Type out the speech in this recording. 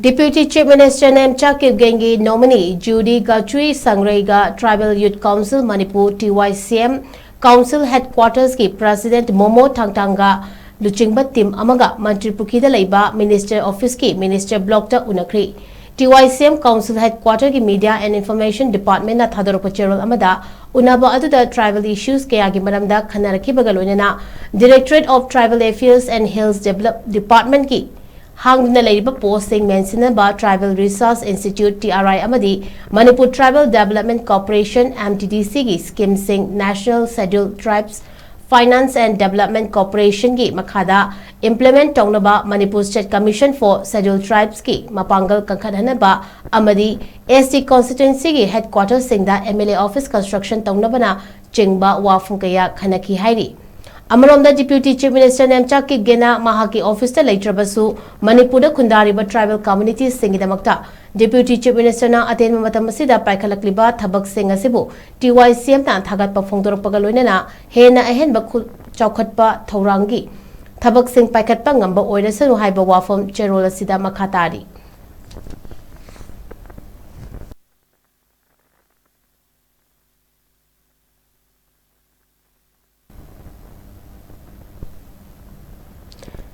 Deputy Chief Minister Nemcha Kipgen nominee Judy Gachui Shangrei Tribal Youth Council Manipur TYCM Council Headquarters ki President MOMO TANTANGA LUCHINGBA team AMAGA MANTRIPUKHRI LEIBA Minister Office ki Minister Block ta UNAKHRE TYCM Council Headquarter ki Media and Information Department na thadoropa Cheryl Amada Unaba aduda tribal issues kaya ki maramda khanaraki bagalonena Directorate of Tribal Affairs and Hills Department ki Hangna LEIBA posting mentioned by Tribal Resource Institute TRI Amadi Manipur Tribal Development Corporation MTDC ki scheme sing National Scheduled Tribes Finance and Development Corporation ki makhada implement tongnaba Manipur State Commission for Scheduled Tribes ki mapangal kankhanaba amadi ST constituency ki headquarters singda MLA office construction tongnabana chingba wafung kaya khanaki hairi Amaronda Deputy Chief Minister Nemcha Kipgen mahaki office ta leitrabasu Manipur da khundariba tribal communities singidamakta Deputy Chief Minister na aten matam asida paikhalakliba thabak sing asibu TYCM na thagat pa phongdorpaga loinana hena ahenba chaukhatpa thaurangi thabak sing paikhatpa ngamba oirasanu haiba wafam cherol asida makhatari